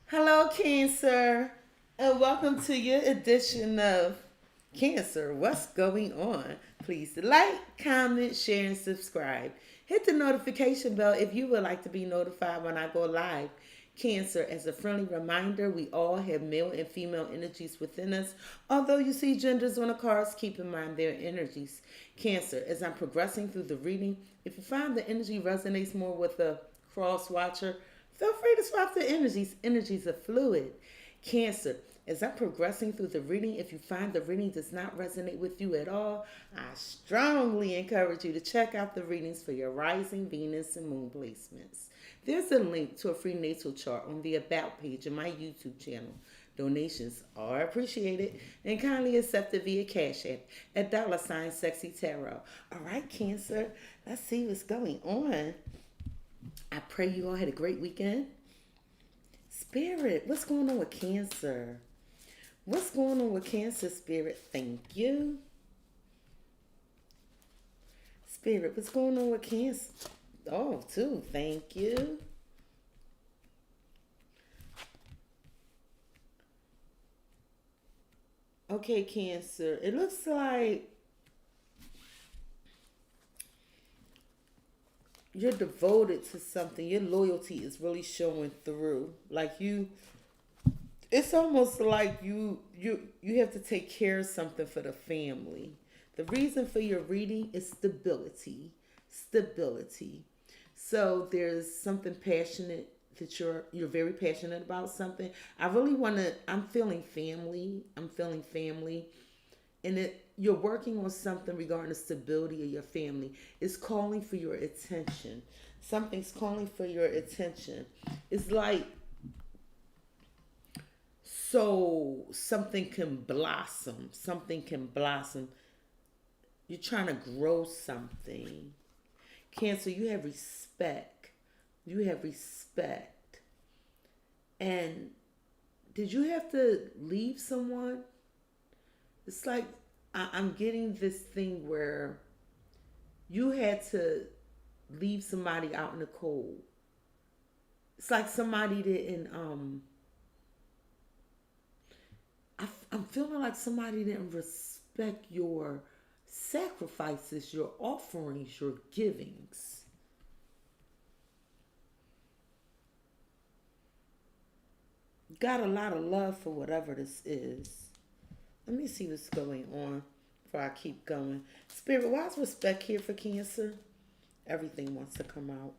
Hello, Cancer, and welcome to your edition of Cancer. What's going on? Please like, comment, share, and subscribe. Hit the notification bell if you would like to be notified when I go live. Cancer, as a friendly reminder, we all have male and female energies within us. Although you see genders on the cards, keep in mind their energies. Cancer, as I'm progressing through the reading, if you find the energy resonates more with a cross watcher, feel free to swap the energies. Energies are fluid. Cancer, as I'm progressing through the reading, if you find the reading does not resonate with you at all, I strongly encourage you to check out the readings for your rising Venus and moon placements. There's a link to a free natal chart on the About page of my YouTube channel. Donations are appreciated and kindly accepted via Cash App at $Cexxi Tarot. All right, Cancer, let's see what's going on. I pray you all had a great weekend. Spirit, what's going on with Cancer? What's going on with Cancer, Spirit? Thank you. Spirit, what's going on with Cancer? Oh, too. Thank you. Okay, Cancer. It looks like you're devoted to something. Your loyalty is really showing through. Like it's almost like you have to take care of something for the family. The reason for your reading is stability. Stability. So there's something passionate that you're very passionate about something. I really want to I'm feeling family. I'm feeling family, and you're working on something regarding the stability of your family. It's calling for your attention. Something's calling for your attention. It's like so something can blossom. Something can blossom. You're trying to grow something. Cancer, you have respect. You have respect. And did you have to leave someone? It's like I'm getting this thing where you had to leave somebody out in the cold. It's like somebody didn't. I'm feeling like somebody didn't respect your sacrifices, your offerings, your givings. Got a lot of love for whatever this is. Let me see what's going on before I keep going. Spirit, why is respect here for Cancer? Everything wants to come out.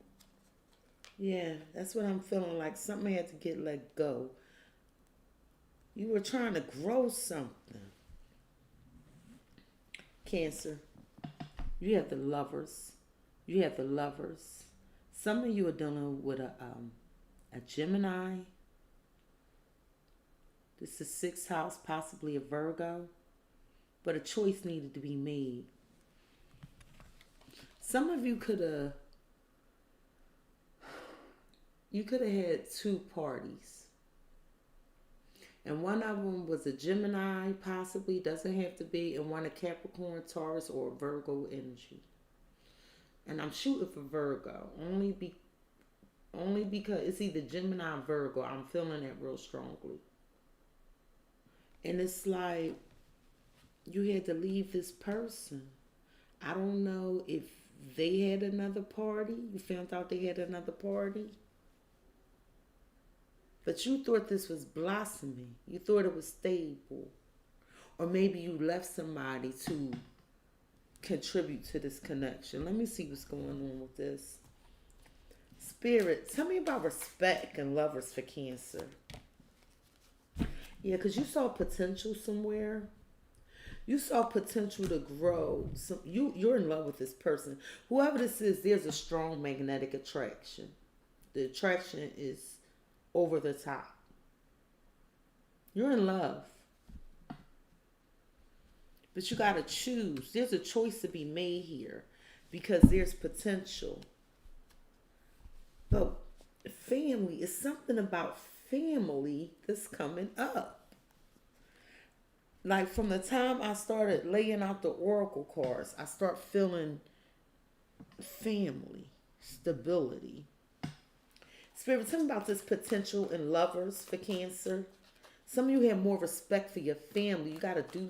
Yeah, that's what I'm feeling like. Something had to get let go. You were trying to grow something. Cancer, you have the lovers. You have the lovers. Some of you are dealing with a Gemini. This is sixth house, possibly a Virgo. But a choice needed to be made. Some of you could have had two parties. And one of them was a Gemini, possibly, doesn't have to be, and one a Capricorn, Taurus, or Virgo energy. And I'm shooting for Virgo, only because it's either Gemini or Virgo. I'm feeling that real strongly. And it's like you had to leave this person. I don't know if they had another party. You found out they had another party. But you thought this was blossoming. You thought it was stable. Or maybe you left somebody to contribute to this connection. Let me see what's going on with this. Spirit, tell me about respect and lovers for Cancer. Yeah, because you saw potential somewhere. You saw potential to grow. You're in love with this person. Whoever this is, there's a strong magnetic attraction. The attraction is over the top. You're in love. But you got to choose. There's a choice to be made here because there's potential. But family is something about family that's coming up. Like from the time I started laying out the oracle cards, I start feeling family, stability. Spirit, tell me about this potential in lovers for Cancer. Some of you have more respect for your family. You got to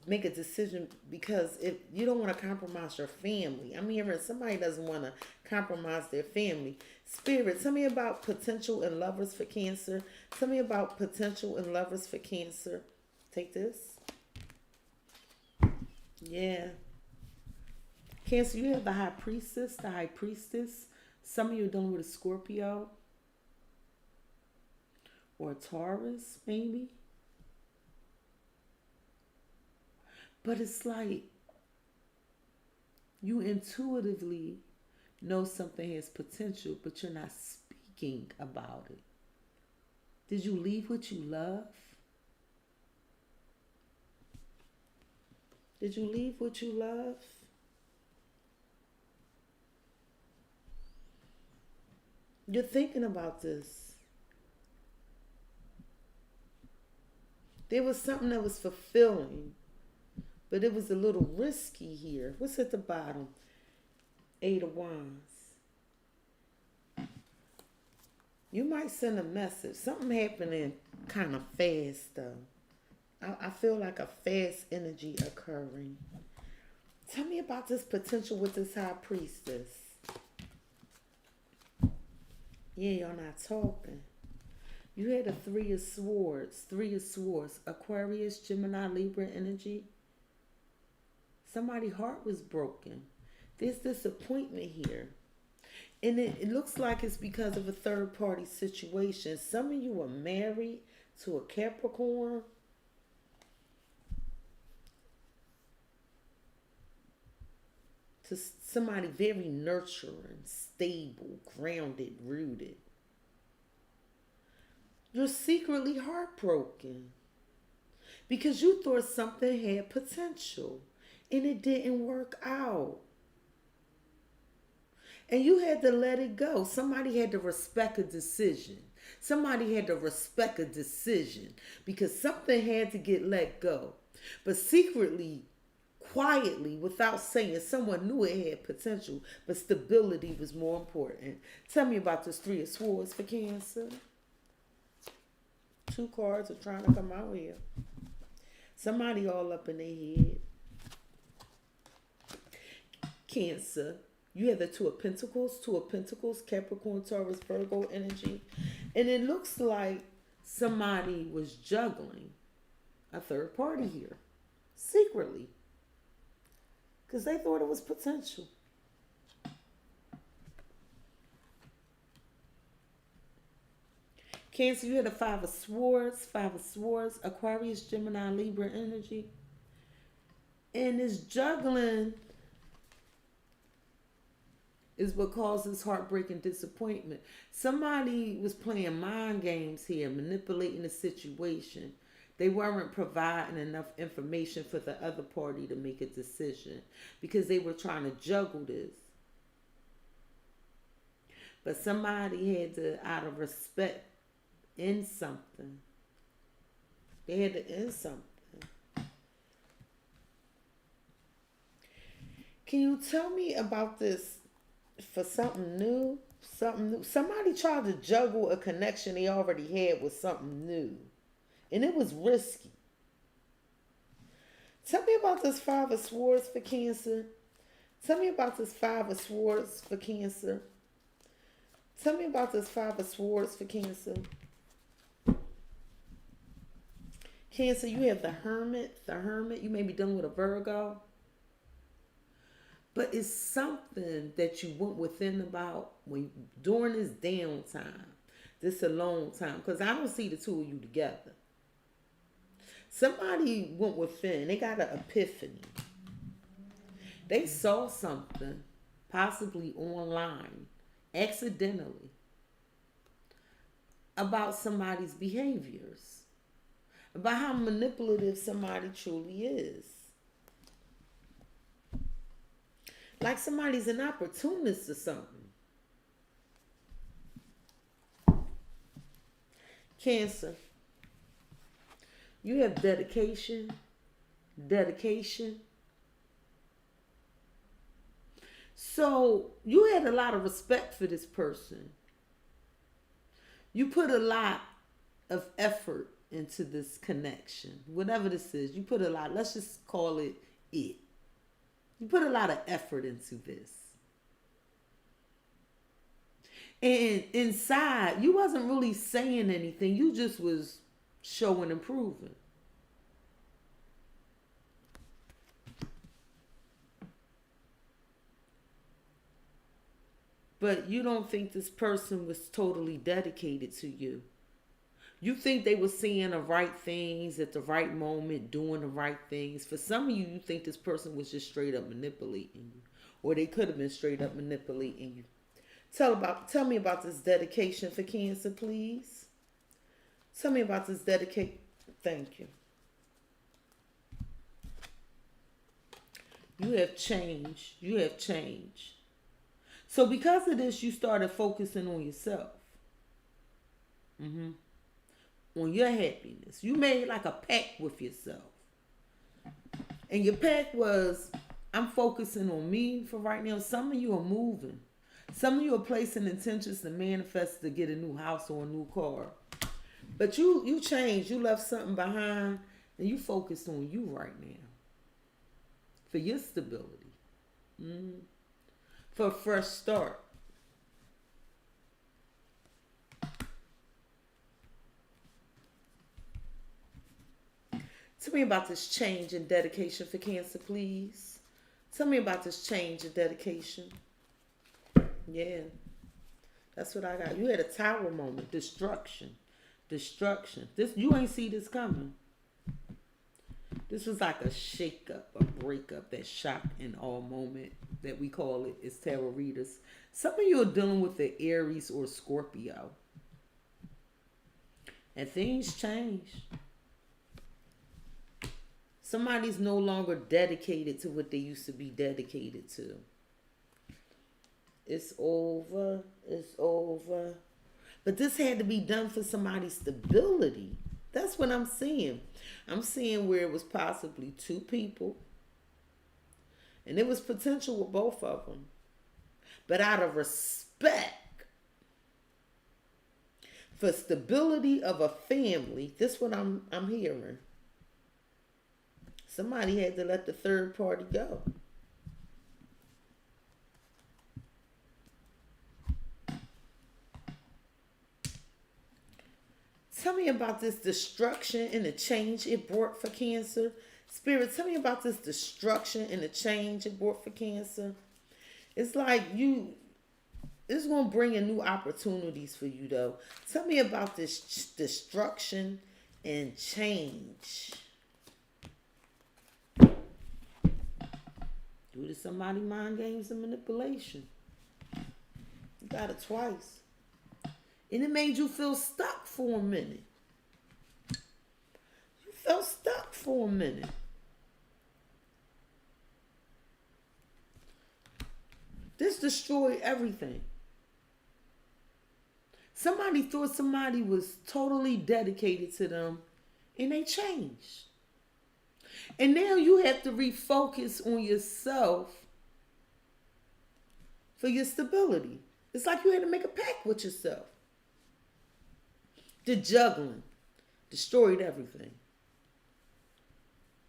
make a decision because if you don't want to compromise your family. I'm hearing somebody doesn't want to compromise their family. Spirit, tell me about potential in lovers for Cancer. Tell me about potential in lovers for Cancer. Take this. Yeah. Cancer, you have the High Priestess, the High Priestess. Some of you are dealing with a Scorpio or a Taurus, maybe. But it's like you intuitively know something has potential, but you're not speaking about it. Did you leave what you love? Did you leave what you love? You're thinking about this. There was something that was fulfilling, but it was a little risky here. What's at the bottom? Eight of Wands. You might send a message. Something happening kind of fast, though. I feel like a fast energy occurring. Tell me about this potential with this High Priestess. Yeah, y'all not talking. You had a Three of Swords. Three of Swords. Aquarius, Gemini, Libra energy. Somebody's heart was broken. There's disappointment here. And it looks like it's because of a third party situation. Some of you are married to a Capricorn. To somebody very nurturing, stable, grounded, rooted. You're secretly heartbroken because you thought something had potential and it didn't work out. And you had to let it go. Somebody had to respect a decision. Somebody had to respect a decision because something had to get let go. But secretly, quietly, without saying, someone knew it had potential, but stability was more important. Tell me about this Three of Swords for Cancer. Two cards are trying to come out here. Somebody all up in their head. Cancer. You have the Two of Pentacles, Capricorn, Taurus, Virgo energy. And it looks like somebody was juggling a third party here, secretly. Because they thought it was potential. Cancer, you had a Five of Swords, Aquarius, Gemini, Libra energy. And this juggling is what causes heartbreak and disappointment. Somebody was playing mind games here, manipulating the situation. They weren't providing enough information for the other party to make a decision because they were trying to juggle this. But somebody had to, out of respect, end something. They had to end something. Can you tell me about this for something new? Something new. Somebody tried to juggle a connection they already had with something new. And it was risky. Tell me about this Five of Swords for Cancer. Tell me about this Five of Swords for Cancer. Tell me about this Five of Swords for Cancer. Cancer, you have the Hermit. The Hermit, you may be dealing with a Virgo. But it's something that you went within about when during this downtime, this alone time. Because I don't see the two of you together. Somebody went within. They got an epiphany. They saw something, possibly online, accidentally, about somebody's behaviors, about how manipulative somebody truly is. Like somebody's an opportunist or something. Cancer. You have dedication. So you had a lot of respect for this person. You put a lot of effort into this connection. Whatever this is, you put a lot. Let's just call it it. You put a lot of effort into this. And inside, you wasn't really saying anything. You just was showing and proving. But you don't think this person was totally dedicated to you. You think they were seeing the right things at the right moment, doing the right things. For some of you, you think this person was just straight up manipulating you. Or they could have been straight up manipulating you. Tell me about this dedication for Cancer, please. Tell me about this dedication. Thank you. You have changed. You have changed. So because of this, you started focusing on yourself. On your happiness. You made like a pact with yourself. And your pact was, I'm focusing on me for right now. Some of you are moving. Some of you are placing intentions to manifest to get a new house or a new car. But you changed. You left something behind and you focused on you right now. For your stability. For a fresh start. Tell me about this change in dedication for Cancer, please. Tell me about this change in dedication. Yeah. That's what I got. You had a tower moment. Destruction. Destruction. This, you ain't see this coming. This was like a shake-up, a breakup, that shock and awe moment that we call it as tarot readers. Some of you are dealing with the Aries or Scorpio. And things change. Somebody's no longer dedicated to what they used to be dedicated to. It's over. It's over. But this had to be done for somebody's stability. That's what I'm seeing. I'm seeing where it was possibly two people. And there was potential with both of them. But out of respect for stability of a family, this is what I'm hearing. Somebody had to let the third party go. Tell me about this destruction and the change it brought for Cancer. Spirit, tell me about this destruction and the change it brought for Cancer. It's like it's going to bring in new opportunities for you, though. Tell me about this destruction and change. Due to somebody mind games and manipulation. You got it twice. And it made you feel stuck for a minute. You felt stuck for a minute. This destroyed everything. Somebody thought somebody was totally dedicated to them, and they changed. And now you have to refocus on yourself for your stability. It's like you had to make a pact with yourself. The juggling destroyed everything.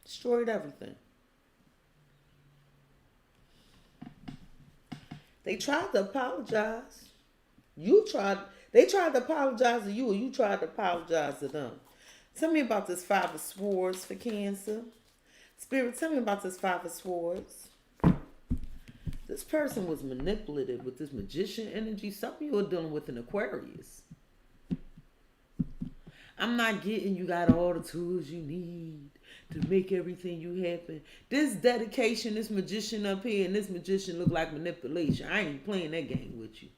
Destroyed everything. They tried to apologize. They tried to apologize to you, or you tried to apologize to them. Tell me about this Five of Swords for Cancer. Spirit, tell me about this Five of Swords. This person was manipulated with this magician energy. Some of you are dealing with an Aquarius. I'm not getting you got all the tools you need to make everything you happen. This dedication, this magician up here, and this magician look like manipulation. I ain't playing that game with you.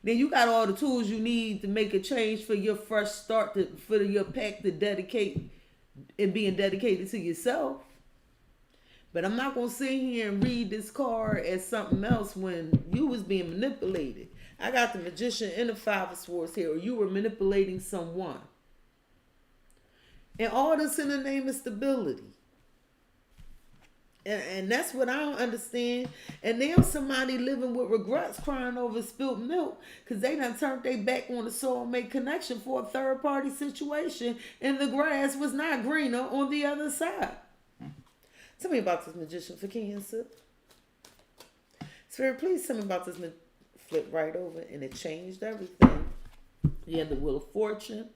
Then you got all the tools you need to make a change for your fresh start, for your pact to dedicate and being dedicated to yourself. But I'm not going to sit here and read this card as something else when you was being manipulated. I got the Magician and the Five of Swords here, or you were manipulating someone. And all this in the name of stability. And that's what I don't understand. And now somebody living with regrets, crying over spilt milk because they done turned their back on the soulmate connection for a third party situation, and the grass was not greener on the other side. Tell me about this magician for Cancer. Spirit, please tell me about this. Flip right over, and it changed everything. You have the Wheel of Fortune.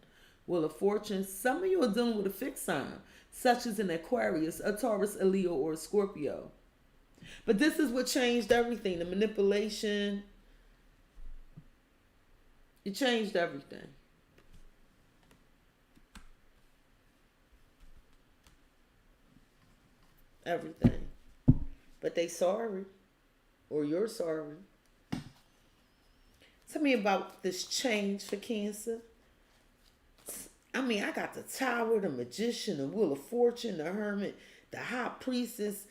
Wheel of Fortune. Some of you are dealing with a fixed sign, such as an Aquarius, a Taurus, a Leo, or a Scorpio. But this is what changed everything. The manipulation. It changed everything. Everything. But they sorry. Or you're sorry. Tell me about this change for Cancer. I mean, I got the Tower, the Magician, the Wheel of Fortune, the Hermit, the High Priestess,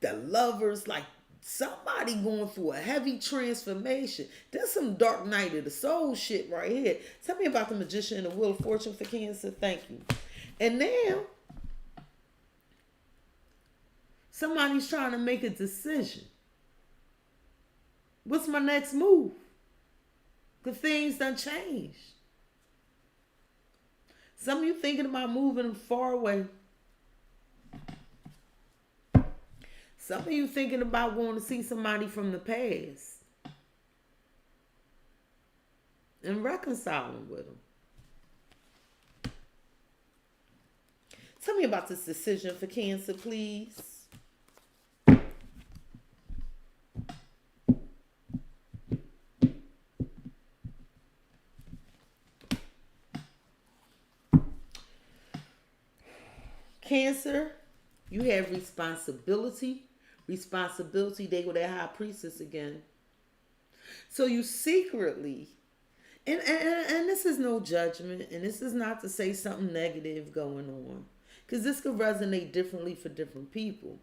the Lovers. Like, somebody going through a heavy transformation. There's some Dark Night of the Soul shit right here. Tell me about the Magician and the Wheel of Fortune for Cancer. Thank you. And now, somebody's trying to make a decision. What's my next move? Because things done changed. Some of you thinking about moving far away. Some of you thinking about going to see somebody from the past and reconciling with them. Tell me about this decision for Cancer, please. Cancer, you have responsibility. Responsibility, they go that High Priestess again. So you secretly, and this is no judgment, and this is not to say something negative going on, because this could resonate differently for different people.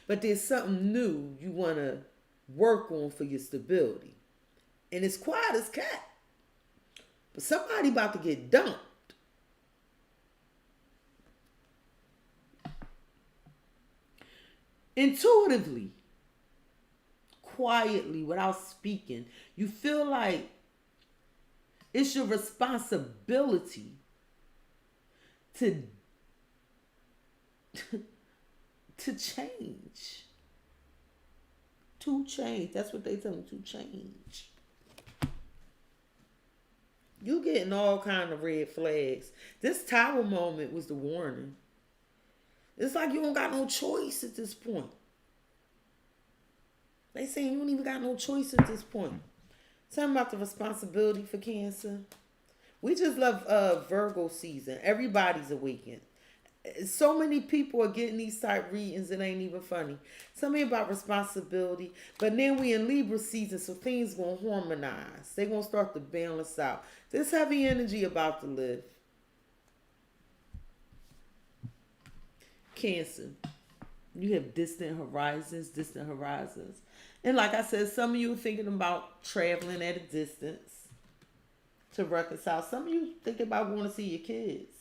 But there's something new you want to work on for your stability. And it's quiet as cat. But somebody about to get dumped. Intuitively, quietly, without speaking, you feel like it's your responsibility to change. To change. That's what they tell me, to change. You getting all kind of red flags. This Tower moment was the warning. It's like you don't got no choice at this point. They saying you don't even got no choice at this point. Tell me about the responsibility for Cancer. We just love Virgo season. Everybody's awakened. So many people are getting these type readings. It ain't even funny. Tell me about responsibility. But then we in Libra season, so things gonna harmonize. They gonna start to balance out. This heavy energy about to live. Cancer, you have distant horizons. And like I said, some of you are thinking about traveling at a distance to reconcile. Some of you thinking about going to see your kids.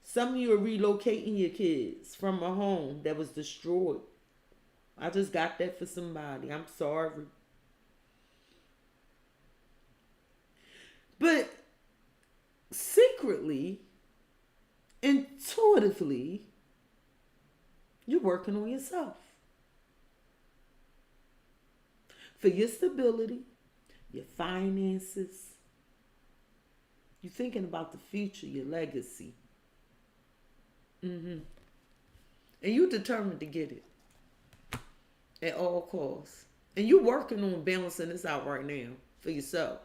Some of you are relocating your kids from a home that was destroyed. I just got that for somebody. I'm sorry. But secretly, intuitively, you're working on yourself. For your stability, your finances. You're thinking about the future, your legacy. And you're determined to get it at all costs. And you're working on balancing this out right now for yourself.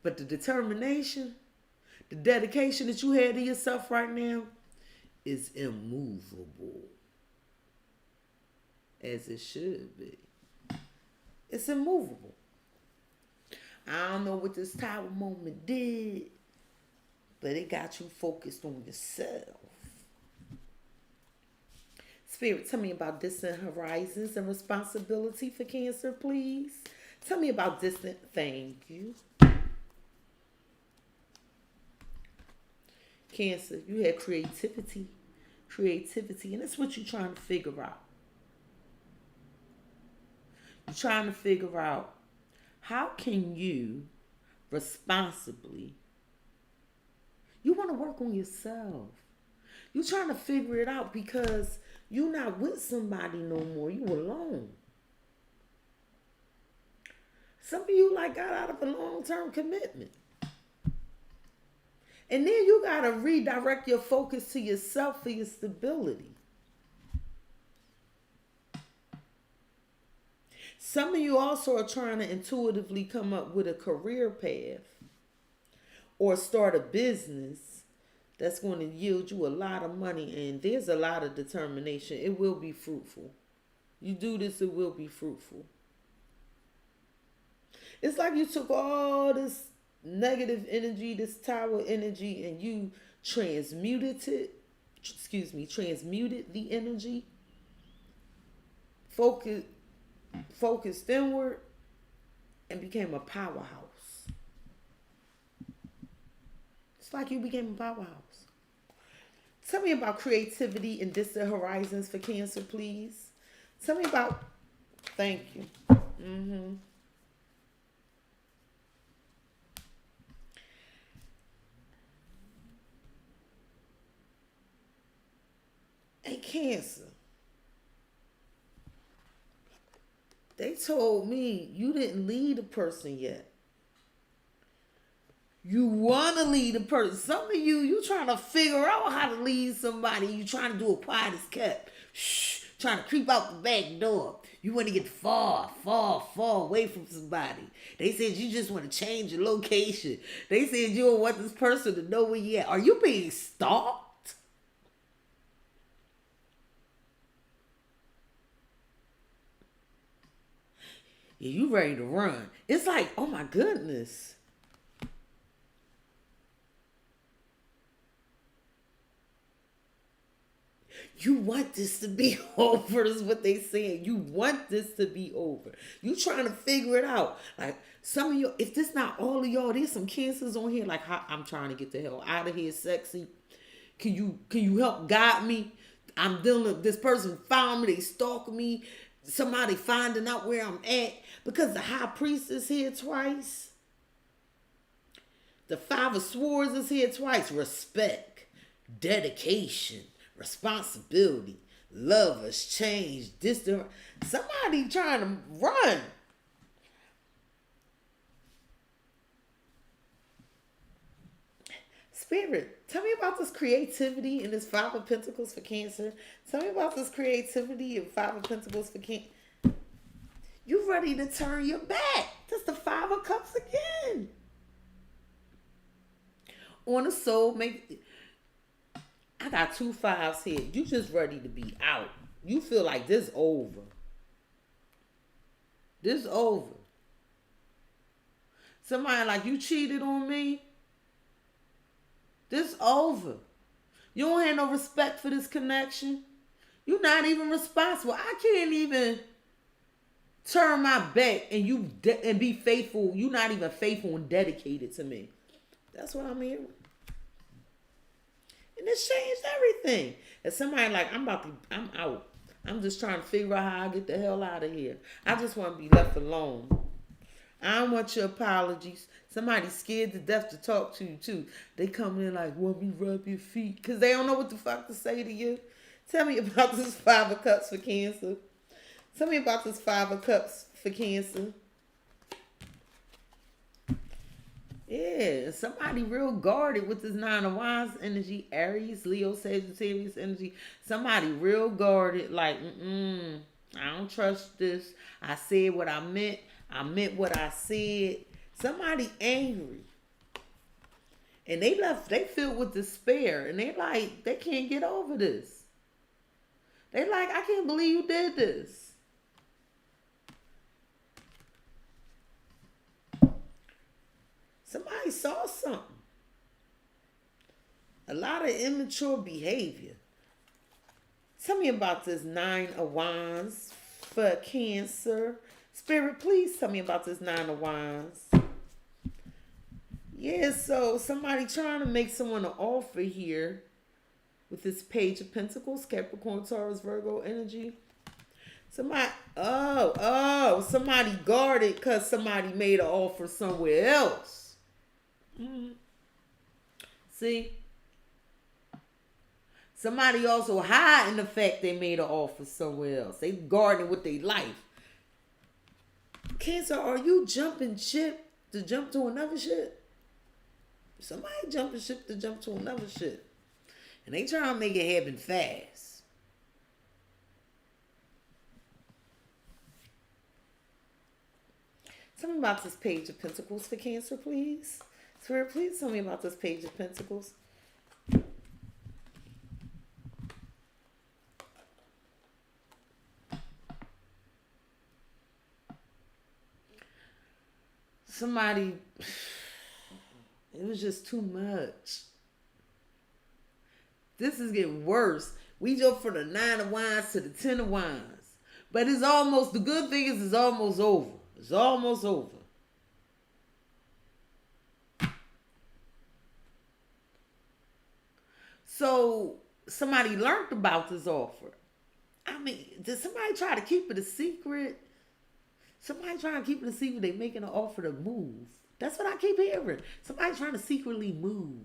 But the determination, the dedication that you have to yourself right now is immovable. As it should be. It's immovable. I don't know what this Tower moment did, but it got you focused on yourself. Spirit, tell me about distant horizons and responsibility for Cancer, please. Tell me about distant, thank you. Cancer, you had creativity. Creativity. And that's what you're trying to figure out. You're trying to figure out how can you responsibly, you want to work on yourself. You're trying to figure it out because you're not with somebody no more. You alone. Some of you like got out of a long-term commitment. And then you got to redirect your focus to yourself for your stability. Some of you also are trying to intuitively come up with a career path or start a business that's going to yield you a lot of money, and there's a lot of determination. It will be fruitful. You do this, it will be fruitful. It's like you took all this negative energy, this tower energy, and you transmuted the energy, focused inward, and became a powerhouse. It's like you became a powerhouse. Tell me about creativity and distant horizons for Cancer, please. Tell me about, thank you. Hey, Cancer. They told me you didn't lead a person yet. You want to lead a person. Some of you trying to figure out how to lead somebody. You trying to do a quiet as kept. Shh, trying to creep out the back door. You want to get far away from somebody. They said you just want to change your location. They said you don't want this person to know where you at. Are you being stalked? Yeah, you ready to run. It's like, oh my goodness. You want this to be over is what they saying. You want this to be over. You trying to figure it out. Like some of you, if this not all of y'all, there's some Cancers on here. Like I'm trying to get the hell out of here, Cexxi. Can you help guide me? I'm dealing with this person found me, they stalking me. Somebody finding out where I'm at. Because the High Priest is here twice. The Five of Swords is here twice. Respect, dedication, responsibility, lovers, change, distant. Somebody trying to run. Spirit, tell me about this creativity and this Five of Pentacles for Cancer. Tell me about this creativity and Five of Pentacles for Cancer. You ready to turn your back. That's the Five of Cups again. On the soul, I got 2 fives here. You just ready to be out. You feel like this over. This over. Somebody like, you cheated on me. This over. You don't have no respect for this connection. You're not even responsible. I can't even turn my back and be faithful. You're not even faithful and dedicated to me. That's what I'm hearing. And it's changed everything. And somebody like, I'm out. I'm just trying to figure out how I get the hell out of here. I just want to be left alone. I don't want your apologies. Somebody's scared to death to talk to you too. They come in like, want me rub your feet? Because they don't know what the fuck to say to you. Tell me about this Five of Cups for Cancer. Tell me about this Five of Cups for Cancer. Yeah, somebody real guarded with this Nine of Wands energy. Aries, Leo, Sagittarius energy. Somebody real guarded like, I don't trust this. I said what I meant. I meant what I said. Somebody angry. And they filled with despair. And they can't get over this. They like, I can't believe you did this. Somebody saw something. A lot of immature behavior. Tell me about this Nine of Wands for Cancer. Spirit, please tell me about this Nine of Wands. Yeah, so somebody trying to make someone an offer here with this Page of Pentacles, Capricorn, Taurus, Virgo energy. Somebody guarded because somebody made an offer somewhere else. Mm. See? Somebody also hiding the fact they made an offer somewhere else. They guarding with their life. Cancer, are you jumping ship to jump to another ship? Somebody jumping ship to jump to another ship. And they trying to make it happen fast. Tell me about this Page of Pentacles for Cancer, please. Spirit, please tell me about this Page of Pentacles. Somebody, it was just too much. This is getting worse. We jump from the 9 of Wands to the 10 of Wands. But it's almost, the good thing is it's almost over. It's almost over. So somebody learned about this offer. I mean, did somebody try to keep it a secret? Somebody trying to keep it a secret. They making an offer to move. That's what I keep hearing. Somebody trying to secretly move.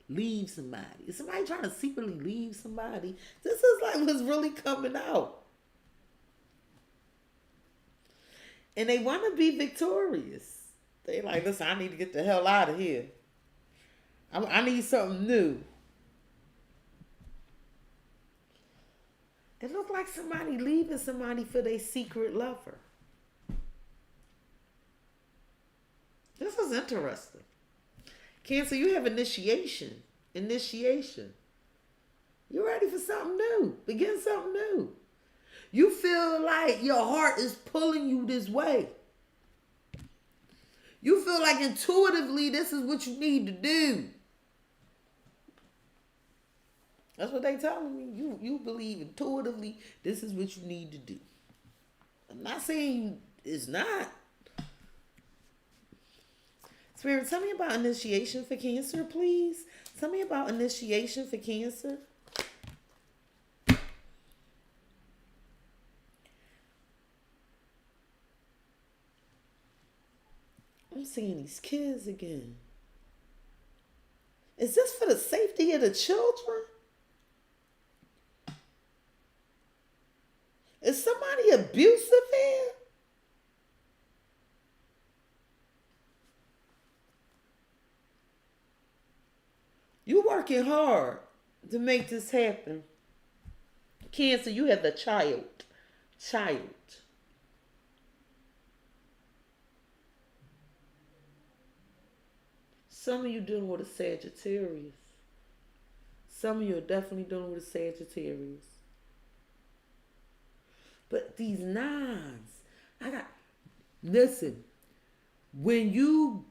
Leave somebody. Is somebody trying to secretly leave somebody? This is like what's really coming out. And they want to be victorious. They like, listen, I need to get the hell out of here. I need something new. It looked like somebody leaving somebody for their secret lover. This is interesting. Cancer, you have initiation. Initiation. You're ready for something new. Begin something new. You feel like your heart is pulling you this way. You feel like intuitively this is what you need to do. That's what they telling me. You believe intuitively this is what you need to do. I'm not saying it's not. Spirit, tell me about initiation for Cancer, please. Tell me about initiation for Cancer. I'm seeing these kids again. Is this for the safety of the children? Is somebody abusive here? You working hard to make this happen. Cancer, you have the child. Some of you dealing with a Sagittarius. Some of you are definitely dealing with a Sagittarius. But these nines, listen, when you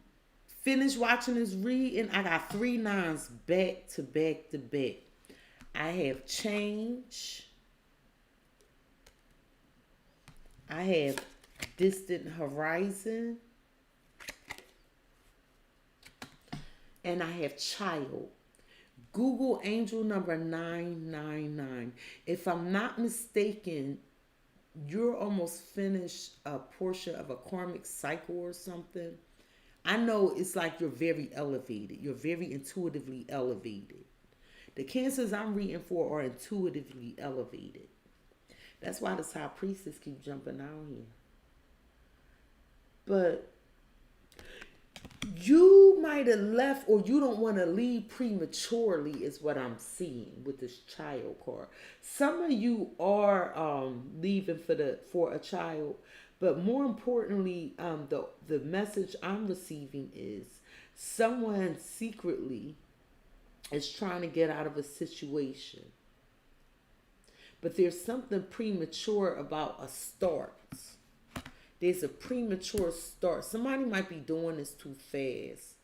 finish watching this reading, I got 3 nines back to back to back. I have change. I have distant horizon. And I have child. Google angel number 999. If I'm not mistaken, you're almost finished a portion of a karmic cycle or something. I know it's like you're very elevated. You're very intuitively elevated. The Cancers I'm reading for are intuitively elevated. That's why this High Priestess keep jumping out here. But you might have left, or you don't want to leave prematurely is what I'm seeing with this child card. Some of you are leaving for a child, but more importantly, the message I'm receiving is someone secretly is trying to get out of a situation. But there's something premature about a start. There's a premature start. Somebody might be doing this too fast.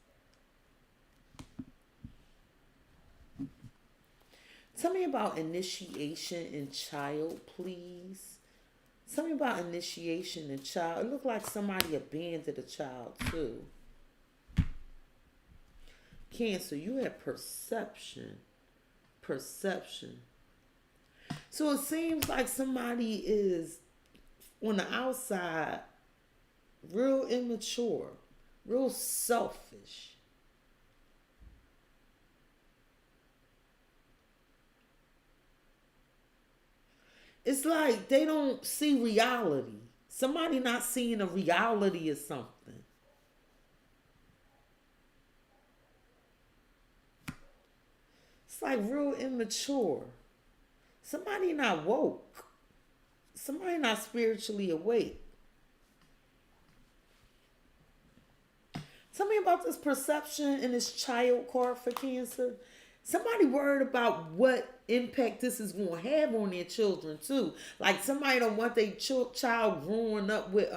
Tell me about initiation in child, please. Tell me about initiation in child. It looked like somebody abandoned a child too. Cancer, you have perception. Perception. So it seems like somebody is on the outside real immature, real selfish. It's like they don't see reality. Somebody not seeing a reality of something. It's like real immature. Somebody not woke. Somebody not spiritually awake. Tell me about this perception in this child card for Cancer. Somebody worried about what impact this is going to have on their children too. Like somebody don't want their child growing up with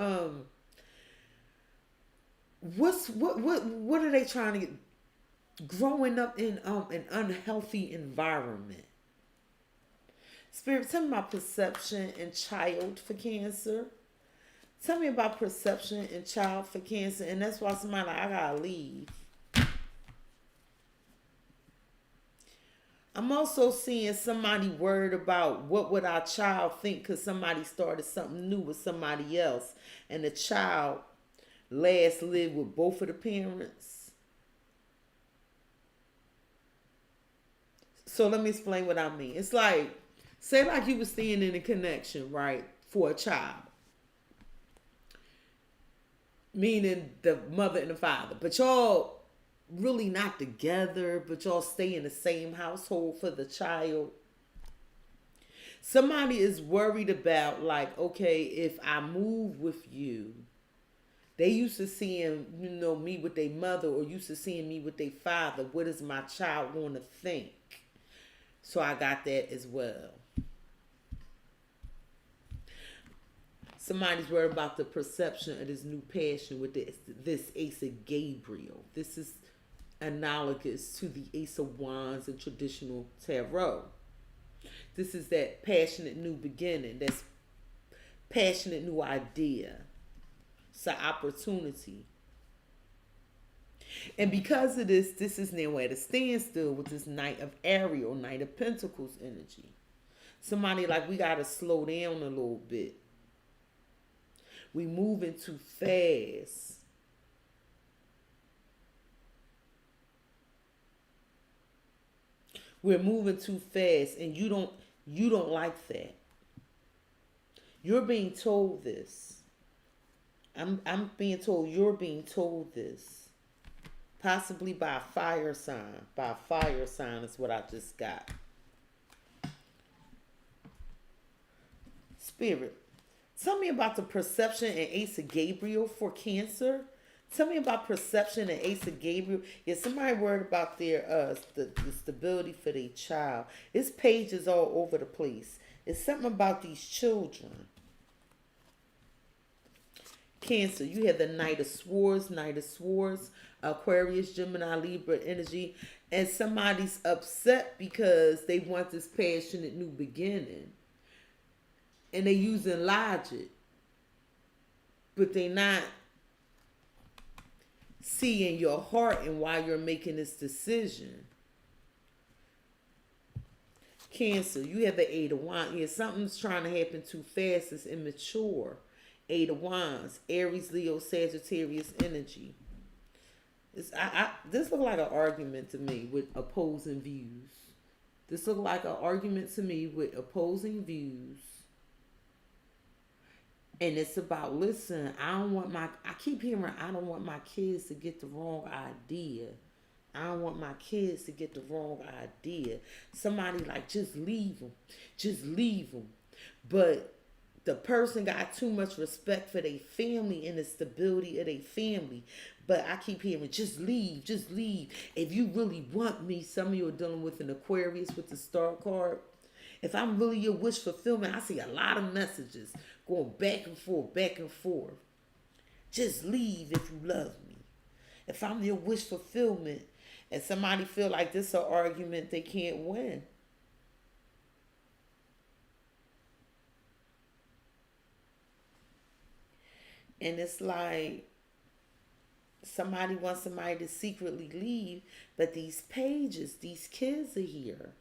what are they trying to get? Growing up in an unhealthy environment. Spirit, tell me about perception and child for Cancer. Tell me about perception and child for Cancer, and that's why somebody like, I gotta leave. I'm also seeing somebody worried about what would our child think because somebody started something new with somebody else, and the child last lived with both of the parents. So let me explain what I mean. It's like, say like you were staying in a connection, right, for a child. Meaning the mother and the father. But y'all really not together, but y'all stay in the same household for the child. Somebody is worried about like, okay, if I move with you, they used to seeing, me with their mother or used to seeing me with their father. What is my child going to think? So I got that as well. Somebody's worried about the perception of this new passion with this Ace of Gabriel. This is analogous to the Ace of Wands in traditional tarot. This is that passionate new beginning, that's passionate new idea. It's an opportunity. And because of this is now at a standstill with this Knight of Ariel, Knight of Pentacles energy. Somebody like, we got to slow down a little bit. We moving too fast. We're moving too fast, and you don't like that. You're being told this. I'm being told you're being told this. Possibly by a fire sign. By a fire sign is what I just got. Spirit, tell me about the perception and Ace of Gabriel for Cancer. Tell me about perception and Ace of Gabriel. Is somebody worried about their the stability for their child? It's pages all over the place. It's something about these children. Cancer, you have the Knight of Swords, Aquarius, Gemini, Libra energy, and somebody's upset because they want this passionate new beginning. And they're using logic, but they're not seeing your heart and why you're making this decision. Cancer, you have the Eight of Wands. Yeah, something's trying to happen too fast. It's immature. Eight of Wands, Aries, Leo, Sagittarius energy. This looks like an argument to me with opposing views. This looks like an argument to me with opposing views. And it's about, listen, I keep hearing, I don't want my kids to get the wrong idea. I don't want my kids to get the wrong idea. Somebody like, just leave them. Just leave them. But the person got too much respect for their family and the stability of their family. But I keep hearing, just leave, just leave. If you really want me, some of you are dealing with an Aquarius with the star card. If I'm really your wish fulfillment, I see a lot of messages going back and forth, back and forth. Just leave if you love me. If I'm your wish fulfillment and somebody feel like this is an argument they can't win. And it's like, Somebody wants somebody to secretly leave, but these pages, these kids are here.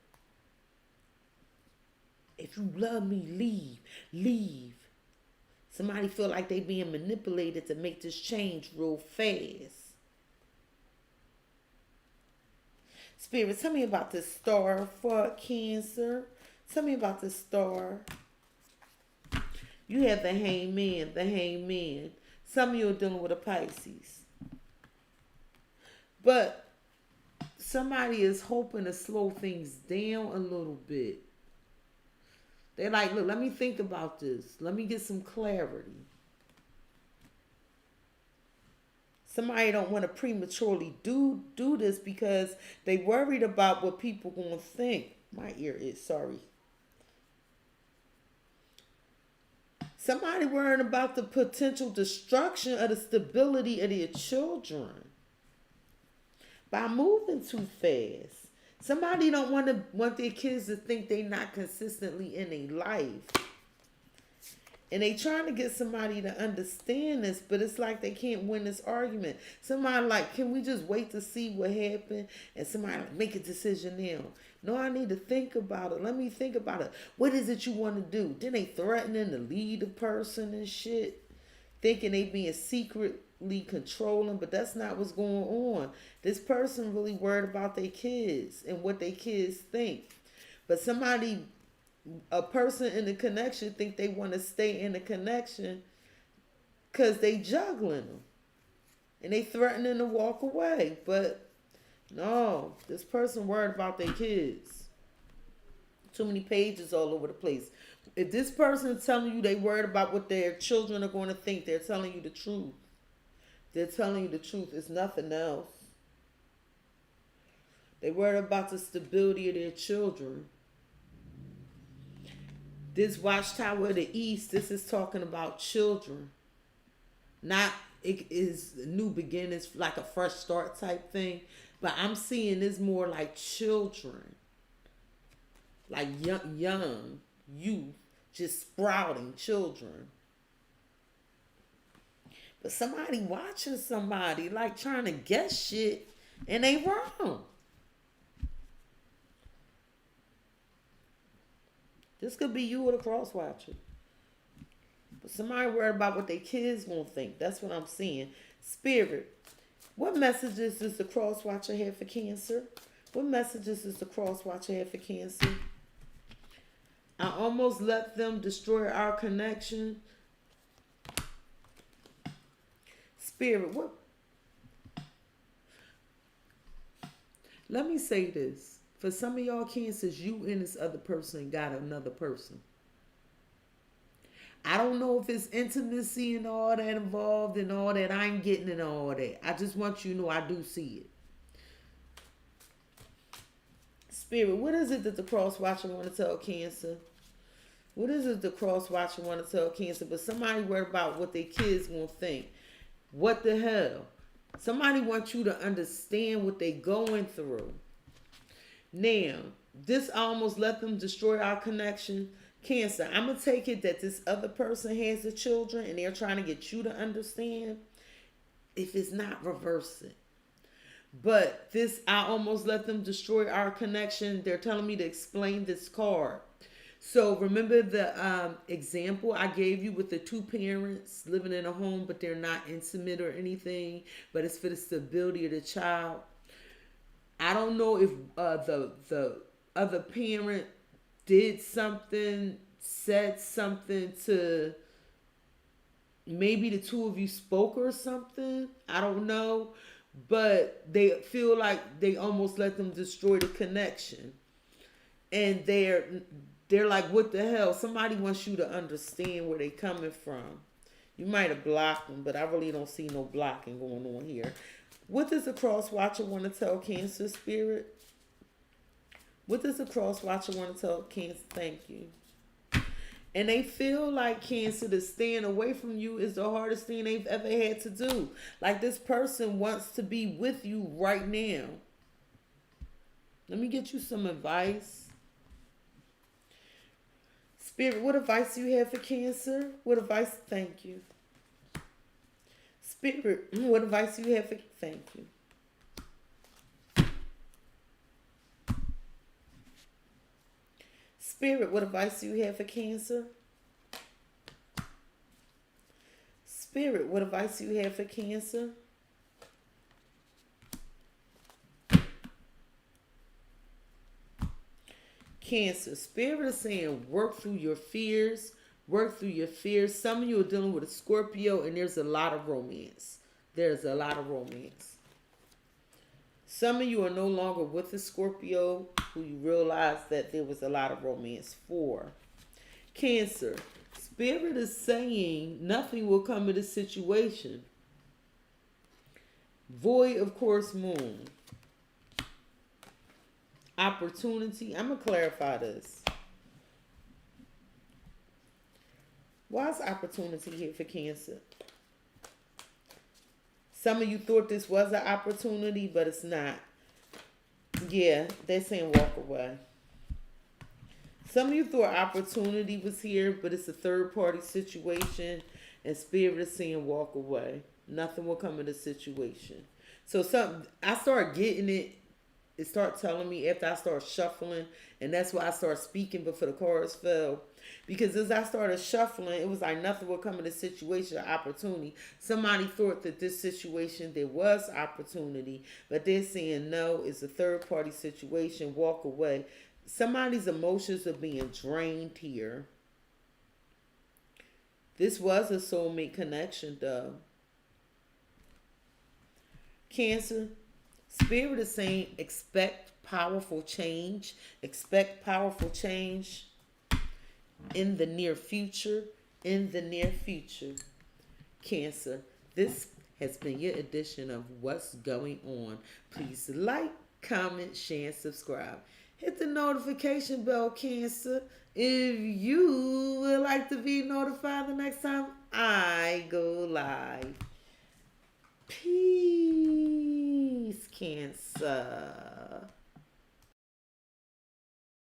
If you love me, leave. Leave. Somebody feel like they being manipulated to make this change real fast. Spirit, tell me about this star for Cancer. Tell me about this star. You have the hangman, the hangman. Some of you are dealing with a Pisces. But somebody is hoping to slow things down a little bit. They're like, look, let me think about this. Let me get some clarity. Somebody don't want to prematurely do this because they worried about what people going to think. My ear is, sorry. Somebody worrying about the potential destruction of the stability of their children by moving too fast. Somebody don't want their kids to think they not consistently in their life. And they trying to get somebody to understand this, but it's like they can't win this argument. Somebody like, can we just wait to see what happened? And somebody like, make a decision now. No, I need to think about it. Let me think about it. What is it you want to do? Then they threatening to lead the person and shit. Thinking they being secretly controlling, but that's not what's going on. This person really worried about their kids and what their kids think. But a person in the connection think they want to stay in the connection because they juggling them. And they threatening to walk away. But no, this person worried about their kids. Too many pages all over the place. If this person is telling you they worried about what their children are going to think, they're telling you the truth. They're telling you the truth. It's nothing else. They worried about the stability of their children. This Watchtower of the East, this is talking about children. Not, it is new beginnings, like a fresh start type thing. But I'm seeing this more like children. Like young youth, just sprouting children. But somebody watching somebody, like trying to guess shit, and they wrong. This could be you or the cross watcher. But somebody worried about what their kids gonna think. That's what I'm seeing. Spirit, what messages does the cross watcher have for Cancer? What messages does the cross watcher have for Cancer? I almost let them destroy our connection. Spirit, what? Let me say this. For some of y'all Cancers, you and this other person got another person. I don't know if it's intimacy and all that involved and all that. I ain't getting into all that. I just want you to know I do see it. Spirit, what is it that the cross watcher want to tell Cancer? What is it the cross watcher want to tell Cancer? But somebody worried about what their kids gonna think. What the hell? Somebody wants you to understand what they going through. Now, this almost let them destroy our connection. Cancer, I'm going to take it that this other person has the children and they're trying to get you to understand. If it's not, reverse it. But this, I almost let them destroy our connection. They're telling me to explain this card. So remember the example I gave you with the two parents living in a home, but they're not intimate or anything, but it's for the stability of the child. I don't know if the other parent did something, said something to, maybe the two of you spoke or something. I don't know. But they feel like they almost let them destroy the connection. And they're like, what the hell? Somebody wants you to understand where they're coming from. You might have blocked them, but I really don't see no blocking going on here. What does the cross watcher want to tell Cancer, Spirit? What does the cross watcher want to tell Cancer? Thank you. And they feel like Cancer, to stand away from you is the hardest thing they've ever had to do. Like this person wants to be with you right now. Let me get you some advice. Spirit, what advice do you have for Cancer? What advice? Thank you. Spirit, what advice do you have for? Thank you. Spirit, what advice do you have for Cancer? Spirit, what advice do you have for Cancer? Cancer, Spirit is saying work through your fears. Work through your fears. Some of you are dealing with a Scorpio, and there's a lot of romance. There's a lot of romance. Some of you are no longer with a Scorpio who you realize that there was a lot of romance for. Cancer, Spirit is saying nothing will come of this situation. Void, of course, Moon. Opportunity. I'm going to clarify this. Why is opportunity here for Cancer? Some of you thought this was an opportunity, but it's not. Yeah, they're saying walk away. Some of you thought opportunity was here, but it's a third party situation, and Spirit is saying walk away. Nothing will come of the situation. So I start getting it. It start telling me after I start shuffling, and that's why I start speaking before the cards fell. Because as I started shuffling, it was like nothing will come in this situation, opportunity. Somebody thought that this situation, there was opportunity, but they're saying no, it's a third party situation, walk away. Somebody's emotions are being drained here. This was a soulmate connection though. Cancer, Spirit is saying expect powerful change. Expect powerful change in the near future. In the near future. Cancer, this has been your edition of What's Going On. Please like, comment, share, and subscribe. Hit the notification bell, Cancer, if you would like to be notified the next time I go live. Peace, Cancer.